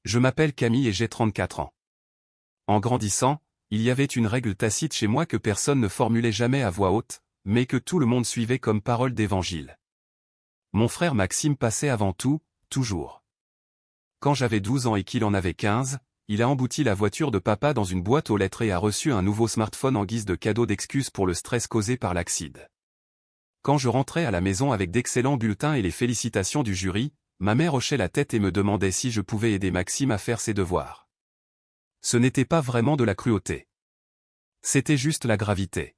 Je m'appelle Camille et j'ai 34 ans. En grandissant, il y avait une règle tacite chez moi que personne ne formulait jamais à voix haute, mais que tout le monde suivait comme parole d'évangile. Mon frère Maxime passait avant tout, toujours. Quand j'avais 12 ans et qu'il en avait 15, il a embouti la voiture de papa dans une boîte aux lettres et a reçu un nouveau smartphone en guise de cadeau d'excuse pour le stress causé par l'accident. Quand je rentrais à la maison avec d'excellents bulletins et les félicitations du jury, ma mère hochait la tête et me demandait si je pouvais aider Maxime à faire ses devoirs. Ce n'était pas vraiment de la cruauté. C'était juste la gravité.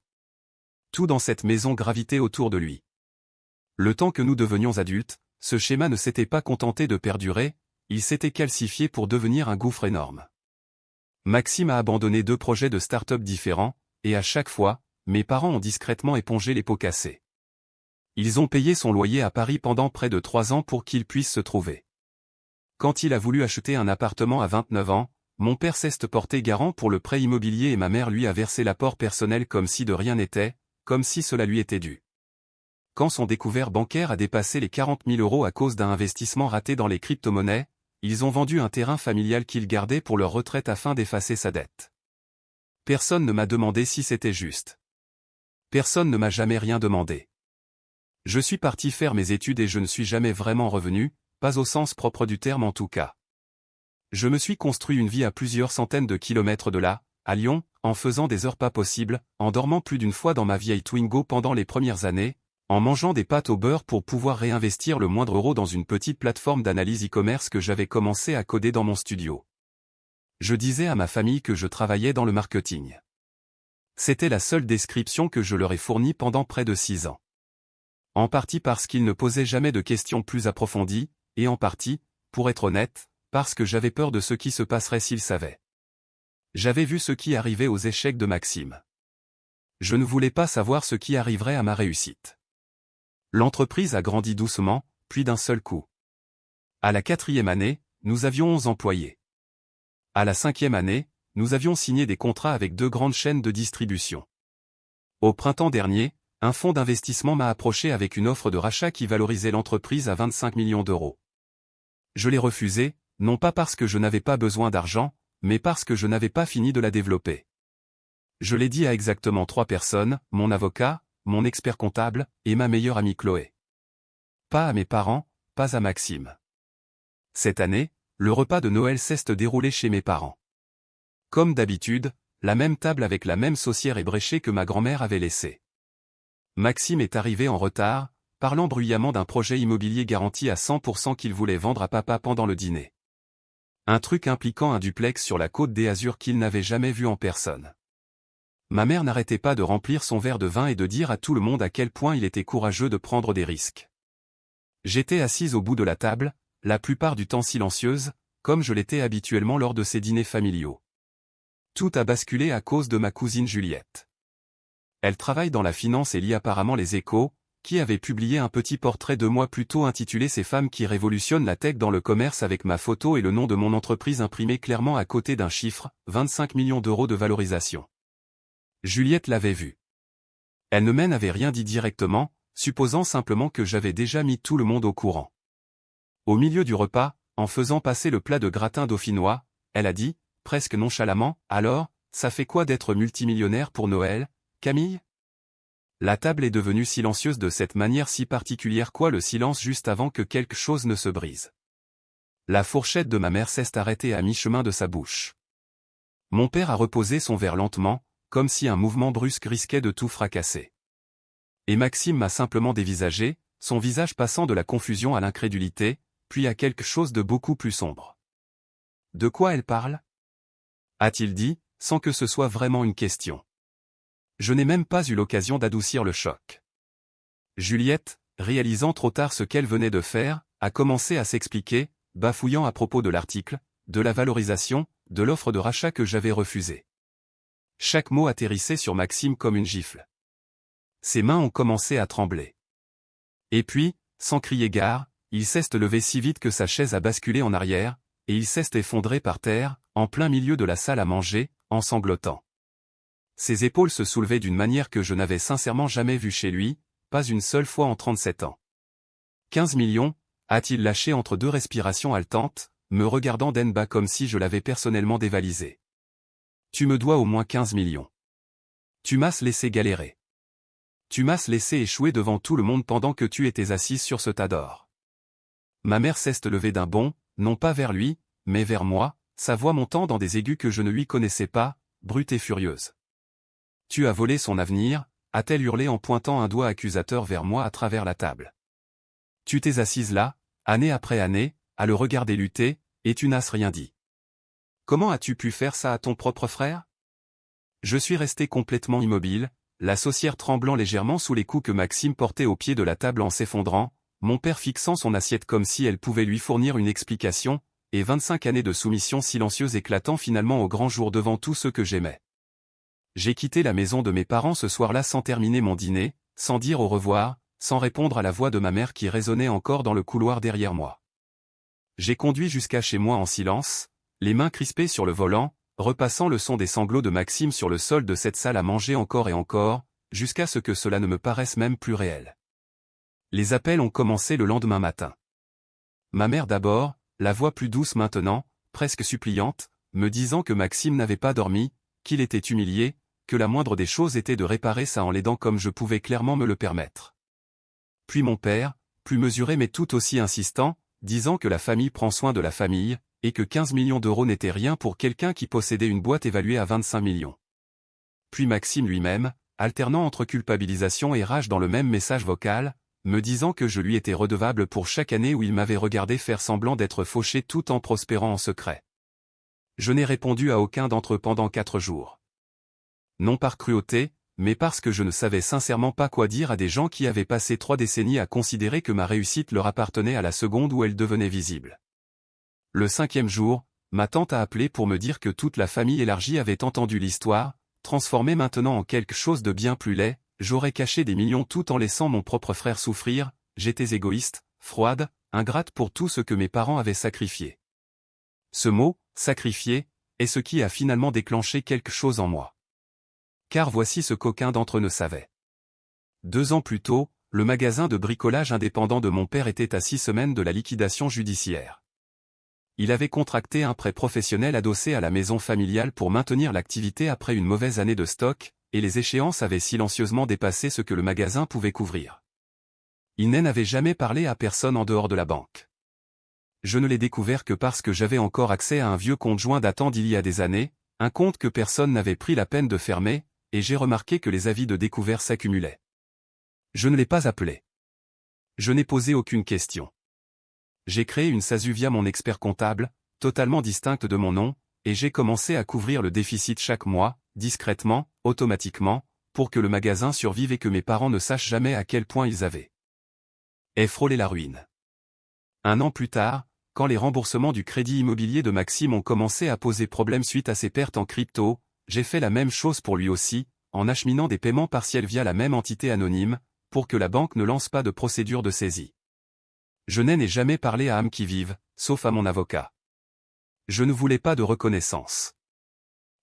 Tout dans cette maison gravitait autour de lui. Le temps que nous devenions adultes, ce schéma ne s'était pas contenté de perdurer, il s'était calcifié pour devenir un gouffre énorme. Maxime a abandonné 2 projets de start-up différents, et à chaque fois, mes parents ont discrètement épongé les pots cassés. Ils ont payé son loyer à Paris pendant près de 3 ans pour qu'il puisse se trouver. Quand il a voulu acheter un appartement à 29 ans, mon père s'est porté garant pour le prêt immobilier et ma mère lui a versé l'apport personnel comme si de rien n'était, comme si cela lui était dû. Quand son découvert bancaire a dépassé les 40 000 € à cause d'un investissement raté dans les crypto-monnaies, ils ont vendu un terrain familial qu'ils gardaient pour leur retraite afin d'effacer sa dette. Personne ne m'a demandé si c'était juste. Personne ne m'a jamais rien demandé. Je suis parti faire mes études et je ne suis jamais vraiment revenu, pas au sens propre du terme en tout cas. Je me suis construit une vie à plusieurs centaines de kilomètres de là, à Lyon, en faisant des heures pas possibles, en dormant plus d'une fois dans ma vieille Twingo pendant les premières années, en mangeant des pâtes au beurre pour pouvoir réinvestir le moindre euro dans une petite plateforme d'analyse e-commerce que j'avais commencé à coder dans mon studio. Je disais à ma famille que je travaillais dans le marketing. C'était la seule description que je leur ai fournie pendant près de 6 ans. En partie parce qu'ils ne posaient jamais de questions plus approfondies, et en partie, pour être honnête, parce que j'avais peur de ce qui se passerait s'ils savaient. J'avais vu ce qui arrivait aux échecs de Maxime. Je ne voulais pas savoir ce qui arriverait à ma réussite. L'entreprise a grandi doucement, puis d'un seul coup. À la 4e année, nous avions 11 employés. À la 5e année, nous avions signé des contrats avec 2 grandes chaînes de distribution. Au printemps dernier, un fonds d'investissement m'a approché avec une offre de rachat qui valorisait l'entreprise à 25 millions d'euros. Je l'ai refusé, non pas parce que je n'avais pas besoin d'argent, mais parce que je n'avais pas fini de la développer. Je l'ai dit à exactement 3 personnes, mon avocat, mon expert comptable, et ma meilleure amie Chloé. Pas à mes parents, pas à Maxime. Cette année, le repas de Noël s'est déroulé chez mes parents. Comme d'habitude, la même table avec la même saucière ébréchée que ma grand-mère avait laissée. Maxime est arrivé en retard, parlant bruyamment d'un projet immobilier garanti à 100% qu'il voulait vendre à papa pendant le dîner. Un truc impliquant un duplex sur la côte des Azurs qu'il n'avait jamais vu en personne. Ma mère n'arrêtait pas de remplir son verre de vin et de dire à tout le monde à quel point il était courageux de prendre des risques. J'étais assise au bout de la table, la plupart du temps silencieuse, comme je l'étais habituellement lors de ces dîners familiaux. Tout a basculé à cause de ma cousine Juliette. Elle travaille dans la finance et lit apparemment les Échos, qui avait publié un petit portrait de moi plus tôt intitulé « Ces femmes qui révolutionnent la tech dans le commerce » avec ma photo et le nom de mon entreprise imprimé clairement à côté d'un chiffre, 25 millions d'euros de valorisation. Juliette l'avait vu. Elle ne m'en avait rien dit directement, supposant simplement que j'avais déjà mis tout le monde au courant. Au milieu du repas, en faisant passer le plat de gratin dauphinois, elle a dit, presque nonchalamment, « Alors, ça fait quoi d'être multimillionnaire pour Noël, Camille ?» La table est devenue silencieuse de cette manière si particulière le silence juste avant que quelque chose ne se brise. La fourchette de ma mère s'est arrêtée à mi-chemin de sa bouche. Mon père a reposé son verre lentement, comme si un mouvement brusque risquait de tout fracasser. Et Maxime m'a simplement dévisagé, son visage passant de la confusion à l'incrédulité, puis à quelque chose de beaucoup plus sombre. « De quoi elle parle ?» a-t-il dit, sans que ce soit vraiment une question. Je n'ai même pas eu l'occasion d'adoucir le choc. Juliette, réalisant trop tard ce qu'elle venait de faire, a commencé à s'expliquer, bafouillant à propos de l'article, de la valorisation, de l'offre de rachat que j'avais refusée. Chaque mot atterrissait sur Maxime comme une gifle. Ses mains ont commencé à trembler. Et puis, sans crier gare, il s'est levé si vite que sa chaise a basculé en arrière, et il s'est effondré par terre, en plein milieu de la salle à manger, en sanglotant. Ses épaules se soulevaient d'une manière que je n'avais sincèrement jamais vue chez lui, pas une seule fois en 37 ans. 15 millions, a-t-il lâché entre 2 respirations haletantes, me regardant d'en bas comme si je l'avais personnellement dévalisé. Tu me dois au moins 15 millions. Tu m'as laissé galérer. Tu m'as laissé échouer devant tout le monde pendant que tu étais assise sur ce tas d'or. Ma mère s'est levée d'un bond, non pas vers lui, mais vers moi, sa voix montant dans des aigus que je ne lui connaissais pas, brute et furieuse. Tu as volé son avenir, a-t-elle hurlé en pointant un doigt accusateur vers moi à travers la table. Tu t'es assise là, année après année, à le regarder lutter, et tu n'as rien dit. Comment as-tu pu faire ça à ton propre frère? Je suis resté complètement immobile, la saucière tremblant légèrement sous les coups que Maxime portait au pied de la table en s'effondrant, mon père fixant son assiette comme si elle pouvait lui fournir une explication, et 25 années de soumission silencieuse éclatant finalement au grand jour devant tous ceux que j'aimais. J'ai quitté la maison de mes parents ce soir-là sans terminer mon dîner, sans dire au revoir, sans répondre à la voix de ma mère qui résonnait encore dans le couloir derrière moi. J'ai conduit jusqu'à chez moi en silence, les mains crispées sur le volant, repassant le son des sanglots de Maxime sur le sol de cette salle à manger encore et encore, jusqu'à ce que cela ne me paraisse même plus réel. Les appels ont commencé le lendemain matin. Ma mère d'abord, la voix plus douce maintenant, presque suppliante, me disant que Maxime n'avait pas dormi, qu'il était humilié, que la moindre des choses était de réparer ça en l'aidant comme je pouvais clairement me le permettre. Puis mon père, plus mesuré mais tout aussi insistant, disant que la famille prend soin de la famille, et que 15 millions d'euros n'étaient rien pour quelqu'un qui possédait une boîte évaluée à 25 millions. Puis Maxime lui-même, alternant entre culpabilisation et rage dans le même message vocal, me disant que je lui étais redevable pour chaque année où il m'avait regardé faire semblant d'être fauché tout en prospérant en secret. Je n'ai répondu à aucun d'entre eux pendant 4 jours. Non par cruauté, mais parce que je ne savais sincèrement pas quoi dire à des gens qui avaient passé 3 décennies à considérer que ma réussite leur appartenait à la seconde où elle devenait visible. Le 5e jour, ma tante a appelé pour me dire que toute la famille élargie avait entendu l'histoire, transformée maintenant en quelque chose de bien plus laid, j'aurais caché des millions tout en laissant mon propre frère souffrir, j'étais égoïste, froide, ingrate pour tout ce que mes parents avaient sacrifié. Ce mot, sacrifié, est ce qui a finalement déclenché quelque chose en moi. Car voici ce qu'aucun d'entre eux ne savait. 2 ans plus tôt, le magasin de bricolage indépendant de mon père était à 6 semaines de la liquidation judiciaire. Il avait contracté un prêt professionnel adossé à la maison familiale pour maintenir l'activité après une mauvaise année de stock, et les échéances avaient silencieusement dépassé ce que le magasin pouvait couvrir. Il n'en avait jamais parlé à personne en dehors de la banque. Je ne l'ai découvert que parce que j'avais encore accès à un vieux compte joint datant d'il y a des années, un compte que personne n'avait pris la peine de fermer, et j'ai remarqué que les avis de découvert s'accumulaient. Je ne l'ai pas appelé. Je n'ai posé aucune question. J'ai créé une SASU via mon expert comptable, totalement distincte de mon nom, et j'ai commencé à couvrir le déficit chaque mois, discrètement, automatiquement, pour que le magasin survive et que mes parents ne sachent jamais à quel point ils avaient frôlé la ruine. 1 an plus tard, quand les remboursements du crédit immobilier de Maxime ont commencé à poser problème suite à ses pertes en crypto, j'ai fait la même chose pour lui aussi, en acheminant des paiements partiels via la même entité anonyme, pour que la banque ne lance pas de procédure de saisie. Je n'ai jamais parlé à âme qui vive, sauf à mon avocat. Je ne voulais pas de reconnaissance.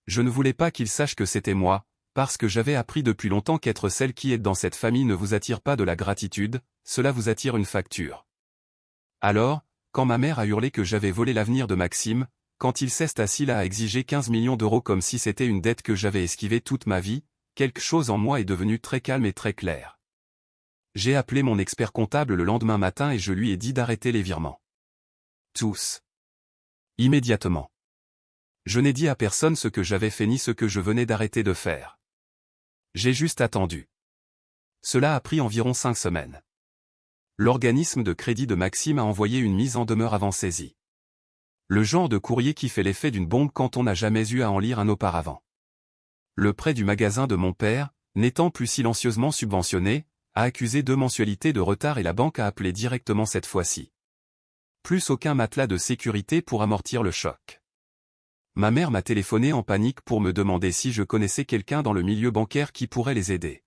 Je ne voulais pas qu'il sache que c'était moi, parce que j'avais appris depuis longtemps qu'être celle qui est dans cette famille ne vous attire pas de la gratitude, cela vous attire une facture. Alors, quand ma mère a hurlé que j'avais volé l'avenir de Maxime, quand il s'est assis là à exiger 15 millions d'euros comme si c'était une dette que j'avais esquivée toute ma vie, quelque chose en moi est devenu très calme et très clair. J'ai appelé mon expert comptable le lendemain matin et je lui ai dit d'arrêter les virements. Tous. Immédiatement. Je n'ai dit à personne ce que j'avais fait ni ce que je venais d'arrêter de faire. J'ai juste attendu. Cela a pris environ 5 semaines. L'organisme de crédit de Maxime a envoyé une mise en demeure avant saisie. Le genre de courrier qui fait l'effet d'une bombe quand on n'a jamais eu à en lire un auparavant. Le prêt du magasin de mon père, n'étant plus silencieusement subventionné, a accusé 2 mensualités de retard et la banque a appelé directement cette fois-ci. Plus aucun matelas de sécurité pour amortir le choc. Ma mère m'a téléphoné en panique pour me demander si je connaissais quelqu'un dans le milieu bancaire qui pourrait les aider.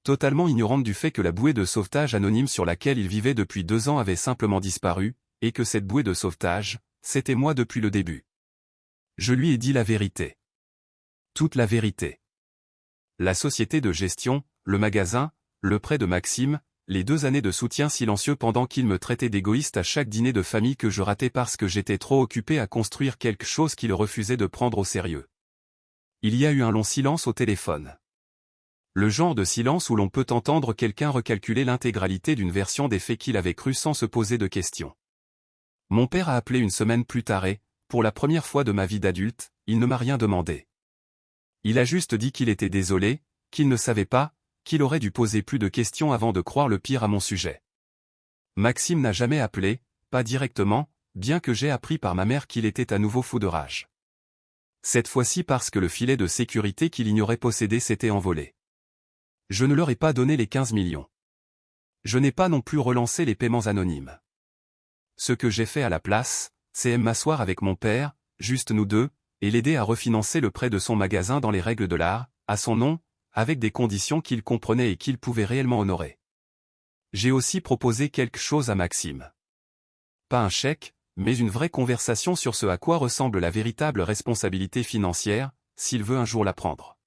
Totalement ignorante du fait que la bouée de sauvetage anonyme sur laquelle il vivait depuis 2 ans avait simplement disparu, et que cette bouée de sauvetage, c'était moi depuis le début. Je lui ai dit la vérité. Toute la vérité. La société de gestion, le magasin, le prêt de Maxime, les 2 années de soutien silencieux pendant qu'il me traitait d'égoïste à chaque dîner de famille que je ratais parce que j'étais trop occupé à construire quelque chose qu'il refusait de prendre au sérieux. Il y a eu un long silence au téléphone. Le genre de silence où l'on peut entendre quelqu'un recalculer l'intégralité d'une version des faits qu'il avait cru sans se poser de questions. Mon père a appelé une semaine plus tard et, pour la première fois de ma vie d'adulte, il ne m'a rien demandé. Il a juste dit qu'il était désolé, qu'il ne savait pas, qu'il aurait dû poser plus de questions avant de croire le pire à mon sujet. Maxime n'a jamais appelé, pas directement, bien que j'ai appris par ma mère qu'il était à nouveau fou de rage. Cette fois-ci parce que le filet de sécurité qu'il ignorait posséder s'était envolé. Je ne leur ai pas donné les 15 millions. Je n'ai pas non plus relancé les paiements anonymes. Ce que j'ai fait à la place, c'est m'asseoir avec mon père, juste nous deux, et l'aider à refinancer le prêt de son magasin dans les règles de l'art, à son nom, avec des conditions qu'il comprenait et qu'il pouvait réellement honorer. J'ai aussi proposé quelque chose à Maxime. Pas un chèque, mais une vraie conversation sur ce à quoi ressemble la véritable responsabilité financière, s'il veut un jour la prendre.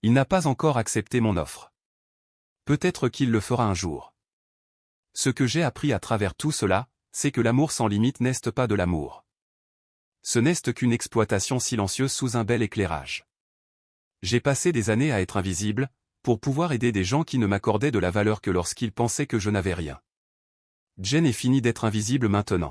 Il n'a pas encore accepté mon offre. Peut-être qu'il le fera un jour. Ce que j'ai appris à travers tout cela, c'est que l'amour sans limite n'est pas de l'amour. Ce n'est qu'une exploitation silencieuse sous un bel éclairage. J'ai passé des années à être invisible, pour pouvoir aider des gens qui ne m'accordaient de la valeur que lorsqu'ils pensaient que je n'avais rien. Jen est fini d'être invisible maintenant.